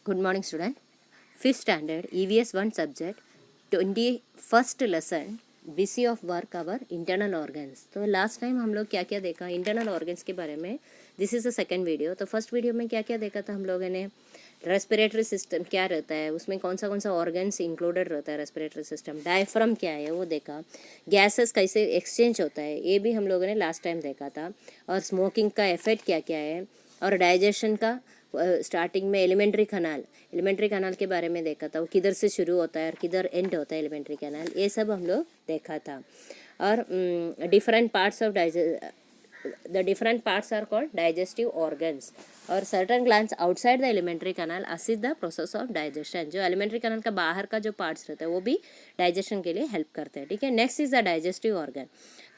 Good morning, student. Fifth standard EVS 1 subject 21st lesson BC of work our internal organs. तो last time हम लोग क्या क्या देखा इंटरनल ऑर्गन्स के बारे में. This is the second video. तो फर्स्ट वीडियो में क्या क्या देखा था हम लोगों ने. रेस्पिरेटरी सिस्टम क्या रहता है, उसमें कौन सा ऑर्गन्स इंक्लूडेड रहता है. रेस्पिरेटरी सिस्टम डायफ्राम क्या है वो देखा. गैसेस कैसे एक्सचेंज होता है ये भी हम लोगों ने लास्ट टाइम देखा था. और स्मोकिंग का इफेक्ट क्या क्या है. और डाइजेशन का स्टार्टिंग में एलिमेंट्री कनाल के बारे में देखा था. वो किधर से शुरू होता है और किधर एंड होता है एलिमेंट्री कनाल, ये सब हम लोग देखा था. और different parts of the different parts are called digestive organs. और certain glands outside the alimentary canal assist the process of digestion. जो alimentary canal का बाहर का जो parts रहता है वो भी digestion के लिए help करते हैं. ठीक है. Next is the digestive organ.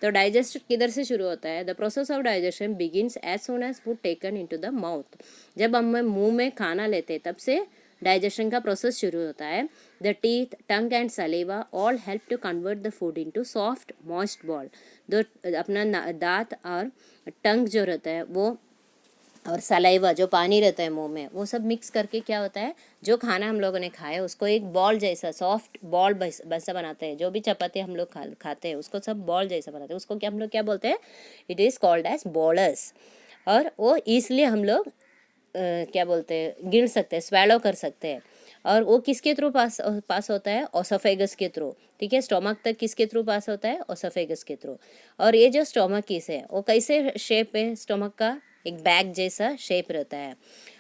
तो डाइजेस्ट किधर से शुरू होता है. The process of digestion begins as soon as food taken into the mouth. जब हम मुंह में खाना लेते हैं तब से डाइजेशन का प्रोसेस शुरू होता है. The teeth, tongue and saliva all help to convert the food into soft moist ball. तो अपना दांत और टंग जो रहता है वो और सलाइवा जो पानी रहता है मुंह में वो सब मिक्स करके क्या होता है, जो खाना हम लोगों ने खाया उसको एक बॉल जैसा सॉफ्ट बॉल वैसा बनाते हैं. जो भी चपाती हम लोग खाते हैं उसको सब बॉल जैसा बनाते हैं. उसको क्या हम लोग क्या बोलते हैं, it is called as bolus. और वो इसलिए हम लोग क्या बोलते हैं, गिर सकते हैं, स्वेलो कर सकते हैं. और वो किसके थ्रू पास होता है, ओसोफेगस के थ्रू. ठीक है. स्टोमक तक किसके थ्रू पास होता है, ओसोफेगस के थ्रू. और ये जो स्टोमक किस है वो कैसे शेप है, स्टोमक का एक बैग जैसा शेप रहता है.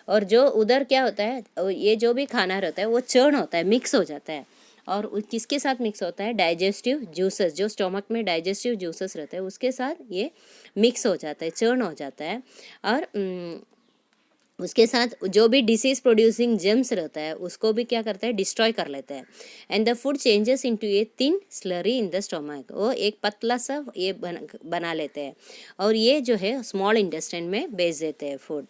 और जो उधर क्या होता है, ये जो भी खाना रहता है वो चर्न होता है, मिक्स हो जाता है. और किसके साथ मिक्स होता है, डाइजेस्टिव जूसेस. जो स्टोमक में डाइजेस्टिव जूसेस रहते हैं उसके साथ ये मिक्स हो जाता है, चर्न हो जाता है. और उसके साथ जो भी डिसीज प्रोड्यूसिंग जर्म्स रहता है उसको भी क्या करता है, डिस्ट्रॉय कर लेता है. And the food changes into a thin slurry in the stomach. वो एक पतला सा ये बना लेते हैं और ये जो है स्मॉल इंटेस्टाइन में भेज देते हैं फूड.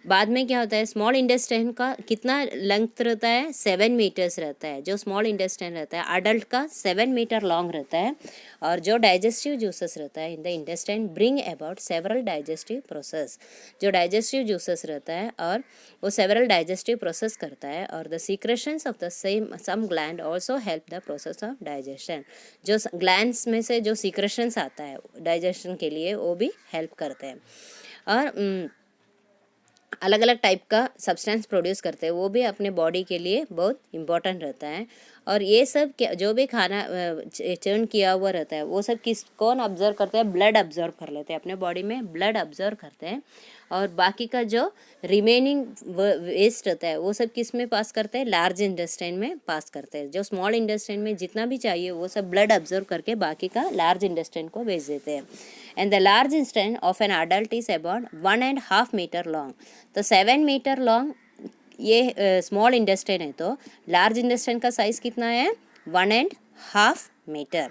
बाद में क्या होता है, स्मॉल इंटेस्टाइन का कितना लेंथ रहता है, 7 मीटर्स रहता है. जो स्मॉल इंटेस्टाइन रहता है अडल्ट का 7 मीटर लॉन्ग रहता है. और जो डाइजेस्टिव जूसेस रहता है in the intestine bring about several digestive process. जो डाइजेस्टिव जूसेस रहता है और वो सेवरल डाइजेस्टिव प्रोसेस करता है. और the secretions of the some gland also help the process of digestion. जो ग्लैंड्स में से जो सीक्रेशंस आता है डाइजेशन के लिए वो भी हेल्प करते हैं. और अलग अलग टाइप का सब्सटेंस प्रोड्यूस करते हैं, वो भी अपने बॉडी के लिए बहुत इम्पोर्टेंट रहता है. और ये सब जो भी खाना चर्न किया हुआ रहता है वो सब कौन ऑब्जर्व करते हैं, ब्लड ऑब्जर्व कर लेते हैं, अपने बॉडी में ब्लड ऑब्जर्व करते हैं. और बाकी का जो रिमेनिंग वेस्ट रहता है वो सब किस में पास करते हैं, लार्ज इंटेस्टाइन में पास करते हैं. जो स्मॉल इंटेस्टाइन में जितना भी चाहिए वो सब ब्लड ऑब्जर्व करके बाकी का लार्ज इंटेस्टाइन को भेज देते हैं. And the large intestine of an adult is about 1.5 metre long. तो 7 मीटर लॉन्ग ये स्मॉल इंटेस्टाइन है. तो लार्ज इंटेस्टाइन का साइज कितना है, 1.5 मीटर.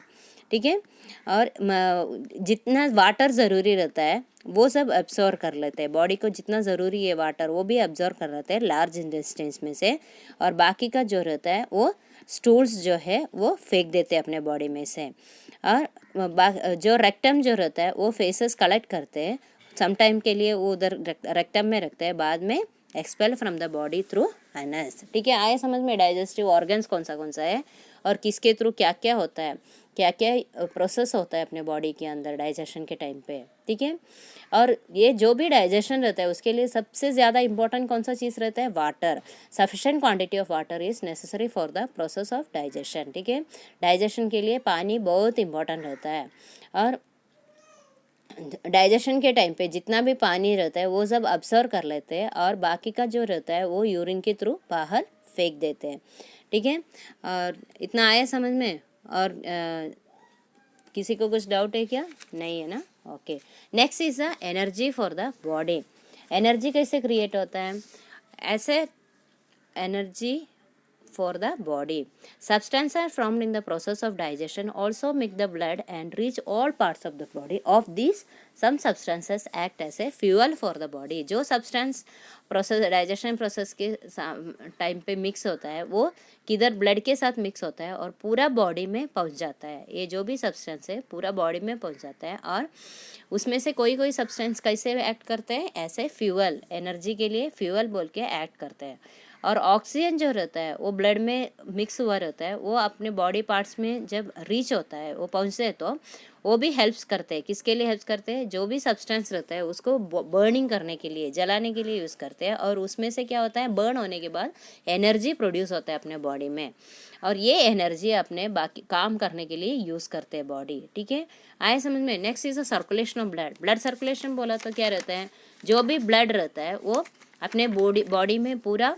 ठीक है. और जितना वाटर ज़रूरी रहता है वो सब अब्जॉर्व कर लेते हैं. बॉडी को जितना ज़रूरी है वाटर वो भी अब्जॉर्व कर लेते हैं लार्ज इंटेस्टाइन्स में से. और बाकी का जो रहता है वो स्टूल्स जो है वो फेंक देते हैं अपने बॉडी में से. और जो रेक्टम जो रहता है वो फेसेस कलेक्ट करते हैं, सम टाइम के लिए वो उधर रेक्टम में रखते हैं, बाद में expel from the body through anus. ठीक है. आए समझ में डाइजेस्टिव ऑर्गन्स कौन सा है और किसके थ्रू क्या क्या होता है, क्या क्या प्रोसेस होता है अपने बॉडी के अंदर डाइजेशन के टाइम पे. ठीक है. और ये जो भी डाइजेशन रहता है उसके लिए सबसे ज़्यादा इंपॉर्टेंट कौन सा चीज़ रहता है, water. Sufficient quantity of water is necessary for the process of digestion. ठीक है. डाइजेशन के लिए पानी बहुत इंपॉर्टेंट रहता है. और डाइजेशन के टाइम पे जितना भी पानी रहता है वो सब अब्सर्व कर लेते हैं और बाकी का जो रहता है वो यूरिन के थ्रू बाहर फेंक देते हैं. ठीक है. और इतना आया समझ में. और किसी को कुछ डाउट है क्या, नहीं है ना. Okay. Next is the energy for the body. Energy कैसे क्रिएट होता है, ऐसे energy for the body. Substances are formed in the process of digestion also make the blood and reach all parts of the body. Of these, some substances act as a fuel for the body. जो substance process digestion process के time पे mix होता है वो किधर blood के साथ mix होता है और पूरा बॉडी में पहुंच जाता है. ये जो भी सब्सटेंस है पूरा बॉडी में पहुंच जाता है. और उसमें से कोई कोई सब्सटेंस कैसे एक्ट करते हैं, ऐसे फ्यूअल, एनर्जी के लिए फ्यूअल बोल के एक्ट करते हैं. और ऑक्सीजन जो रहता है वो ब्लड में मिक्स हुआ रहता है, वो अपने बॉडी पार्ट्स में जब रीच होता है, वो पहुँचते हैं, तो वो भी हेल्प्स करते हैं। किसके लिए हेल्प करते हैं? जो भी सब्सटेंस रहता है उसको बर्निंग करने के लिए, जलाने के लिए यूज़ करते हैं, और उसमें से क्या होता है, बर्न होने के बाद एनर्जी प्रोड्यूस होता है अपने बॉडी में, और ये एनर्जी अपने बाकी काम करने के लिए यूज़ करते हैं बॉडी। ठीक है, आए समझ में। Next is a circulation of blood. Blood circulation बोला तो क्या रहता है, जो भी ब्लड रहता है वो अपने बॉडी में पूरा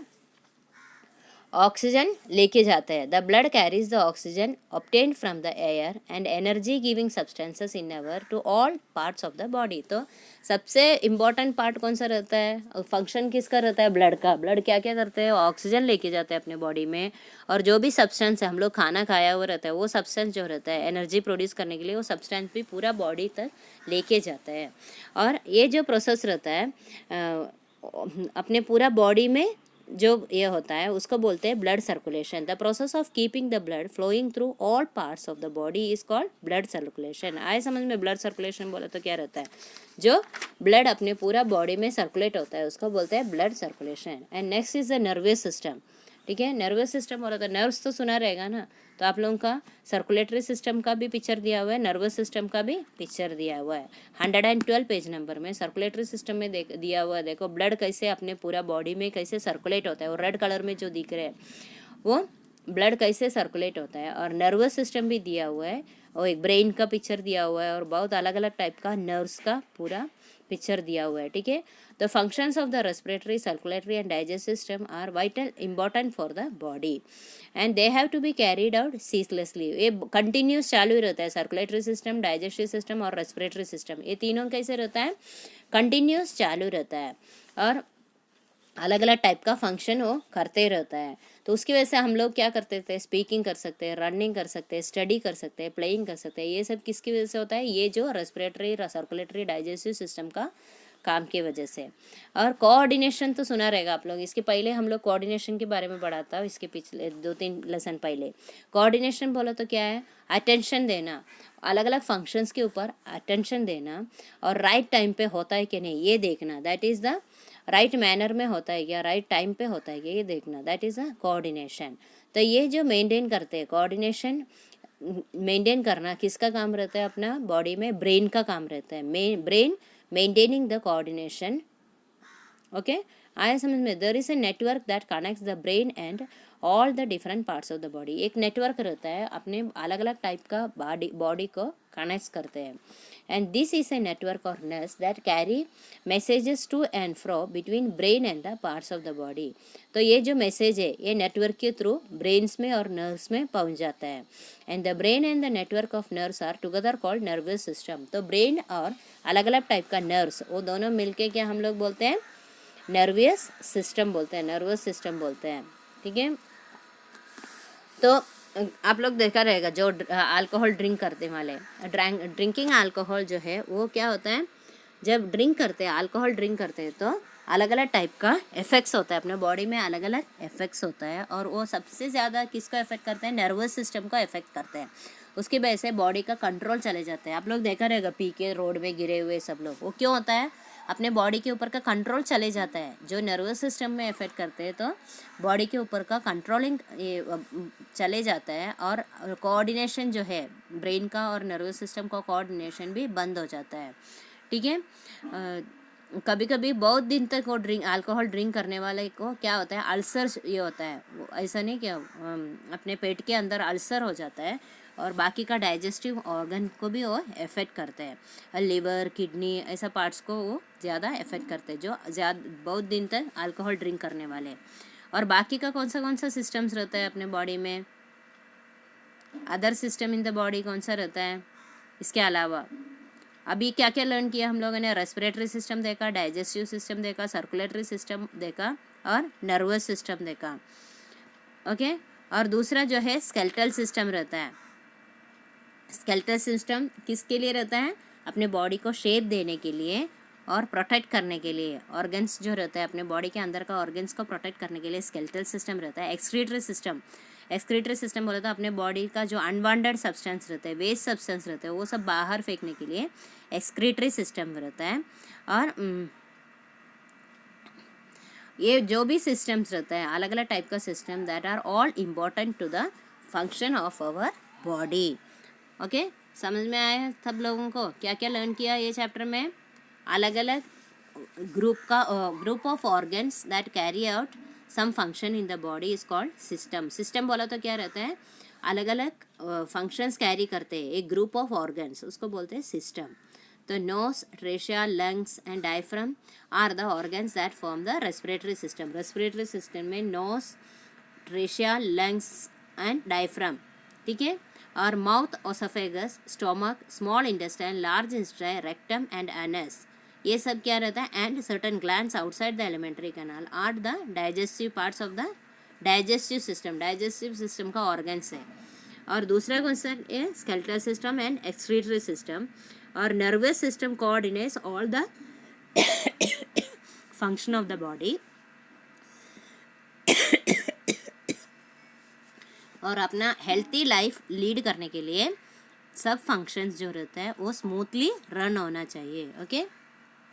ऑक्सीजन लेके जाता है। The blood carries the oxygen obtained from the air and energy giving substances in our to all parts of the body. तो सबसे इम्पॉर्टेंट पार्ट कौन सा रहता है, फंक्शन किसका रहता है, ब्लड का। ब्लड क्या क्या करते हैं, ऑक्सीजन लेके जाते हैं अपने बॉडी में, और जो भी सब्सटेंस है, हम लोग खाना खाया हुआ रहता है, वो सब्सटेंस जो रहता है एनर्जी प्रोड्यूस करने के लिए, वो सब्सटेंस भी पूरा बॉडी तक लेके जाता है। और ये जो प्रोसेस रहता है अपने पूरा बॉडी में जो ये होता है उसको बोलते हैं blood circulation. The process of keeping the blood flowing through all parts of the body is called blood circulation. आए समझ में। ब्लड सर्कुलेशन बोला तो क्या रहता है, जो ब्लड अपने पूरा बॉडी में सर्कुलेट होता है उसको बोलते हैं blood circulation. And next is the nervous system. ठीक है, नर्वस सिस्टम बोला तो नर्व्स तो सुना रहेगा ना, तो आप लोगों का सर्कुलेटरी सिस्टम का भी पिक्चर दिया हुआ है, नर्वस सिस्टम का भी पिक्चर दिया हुआ है। 112 पेज नंबर में सर्कुलेटरी सिस्टम में दिया हुआ है। देखो ब्लड कैसे अपने पूरा बॉडी में कैसे सर्कुलेट होता है, वो रेड कलर में जो दिख रहे हैं वो ब्लड कैसे सर्कुलेट होता है। और नर्वस सिस्टम भी दिया हुआ है, और एक ब्रेन का पिक्चर दिया हुआ है, और बहुत अलग अलग टाइप का नर्व्स का पूरा पिक्चर दिया हुआ है। ठीक है, the functions of the respiratory, circulatory and digestive system are vital important for the body and they have to be carried out ceaselessly. ये कंटिन्यूस चालू रहता है, सर्कुलेटरी सिस्टम, डाइजेस्टिव सिस्टम और रेस्पिरेटरी सिस्टम, ये तीनों कैसे रहता है, कंटिन्यूस चालू रहता है, और अलग अलग टाइप का फंक्शन वो करते रहता है। तो उसकी वजह से हम लोग क्या करते थे, स्पीकिंग कर सकते हैं, रनिंग कर सकते हैं, स्टडी कर सकते हैं, प्लेइंग कर सकते हैं। ये सब किसकी वजह से होता है, ये जो रेस्पिरेटरी, सर्कुलेटरी, डाइजेस्टिव सिस्टम का काम की वजह से। और कोऑर्डिनेशन तो सुना रहेगा आप लोग, इसके पहले हम लोग कोऑर्डिनेशन के बारे में पढ़ा था, इसके पिछले 2-3 लेसन पहले। कोऑर्डिनेशन बोला तो क्या है, अटेंशन देना, अलग अलग फंक्शंस के ऊपर अटेंशन देना, और राइट टाइम पे होता है कि नहीं ये देखना, that is the right manner में होता है क्या, राइट टाइम पे होता है क्या, ये देखना, दैट इज़ अ कोऑर्डिनेशन। तो ये जो मेंटेन करते हैं, कोऑर्डिनेशन मेंटेन करना किसका काम रहता है, अपना बॉडी में ब्रेन का काम रहता है। Brain maintaining the coordination. Okay, आया समझ में। There is a network that connects the brain and all the different parts of the body. एक नेटवर्क रहता है, अपने अलग अलग टाइप का बॉडी को कनेक्ट करते हैं। And this is a network और nerves that carry messages to and fro between brain and the parts of the body. तो ये जो मैसेज है ये नेटवर्क के थ्रू ब्रेन्स में और नर्व्स में पहुंच जाता है। And the brain and the network of nerves are together called nervous system. तो ब्रेन और अलग अलग टाइप का नर्व्स, वो दोनों मिलके क्या हम लोग बोलते हैं, नर्वस सिस्टम बोलते हैं, नर्वस सिस्टम बोलते हैं। ठीक है, तो आप लोग देखा रहेगा जो अल्कोहल ड्रिंक करते वाले, ड्रिंकिंग अल्कोहल जो है वो क्या होता है, जब ड्रिंक करते हैं, अल्कोहल ड्रिंक करते हैं, तो अलग अलग टाइप का इफेक्ट्स होता है अपने बॉडी में, अलग अलग इफेक्ट्स होता है, और वो सबसे ज़्यादा किसको इफेक्ट करते हैं, नर्वस सिस्टम को इफेक्ट करते हैं। उसकी वजह से बॉडी का कंट्रोल चले जाते हैं। आप लोग देखा रहेगा पी के रोड में गिरे हुए सब लोग, वो क्यों होता है, अपने बॉडी के ऊपर का कंट्रोल चले जाता है। जो नर्वस सिस्टम में इफेक्ट करते हैं तो बॉडी के ऊपर का कंट्रोलिंग चले जाता है, और कोऑर्डिनेशन जो है ब्रेन का और नर्वस सिस्टम का कोऑर्डिनेशन भी बंद हो जाता है। ठीक है, कभी कभी बहुत दिन तक वो अल्कोहल ड्रिंक करने वाले को क्या होता है, अल्सर ये होता है, वो ऐसा नहीं क्या अपने पेट के अंदर अल्सर हो जाता है, और बाकी का डाइजेस्टिव ऑर्गन को भी वो इफेक्ट करते हैं, लिवर, किडनी, ऐसा पार्ट्स को वो ज़्यादा इफेक्ट करते हैं जो बहुत दिन तक अल्कोहल ड्रिंक करने वाले। और बाकी का कौन सा सिस्टम्स रहता है अपने बॉडी में, other system in the body कौन सा रहता है, इसके अलावा अभी क्या क्या लर्न किया हम लोगों ने, रेस्पिरेटरी सिस्टम देखा, डाइजेस्टिव सिस्टम देखा, सर्कुलेटरी सिस्टम देखा, और नर्वस सिस्टम देखा। ओके, और दूसरा जो है स्केलेटल सिस्टम रहता है। स्केलेटल सिस्टम किसके लिए रहता है, अपने बॉडी को शेप देने के लिए और प्रोटेक्ट करने के लिए। ऑर्गन्स जो रहता है अपने बॉडी के अंदर का ऑर्गन्स को प्रोटेक्ट करने के लिए स्केलेटल सिस्टम रहता है। एक्सक्रीटरी सिस्टम बोला तो अपने बॉडी का जो अनवांटेड सब्सटेंस रहते हैं, वेस्ट सब्सटेंस रहते हैं, वो सब बाहर फेंकने के लिए एक्सक्रीटरी सिस्टम रहता है। ये जो भी सिस्टम्स रहता है, अलग अलग टाइप का system, that are all important to the function of our body. Okay, समझ में आया सब लोगों को? क्या क्या लर्न किया ये चैप्टर में? अलग अलग group of organs that carry out some function in the body is called system. System बोला तो क्या रहता है? अलग अलग फंक्शंस कैरी करते हैं एक ग्रुप ऑफ ऑर्गन्स, उसको बोलते हैं सिस्टम। तो nose, trachea, lungs and diaphragm are the organs that form the respiratory system. Respiratory system में nose, trachea, lungs and diaphragm, ठीक है। और mouth, oesophagus, stomach, small intestine, large intestine, rectum and anus, ये सब क्या रहता है? And certain glands outside the alimentary canal are the digestive parts of the digestive system. Digestive system का organs है। और दूसरा क्वेश्चन है skeletal system and excretory system. और nervous system coordinates all the function of the body. और अपना healthy life lead करने के लिए सब फंक्शंस जो रहता है वो स्मूथली रन होना चाहिए। Okay,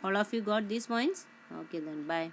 all of you got this points? Okay then, bye.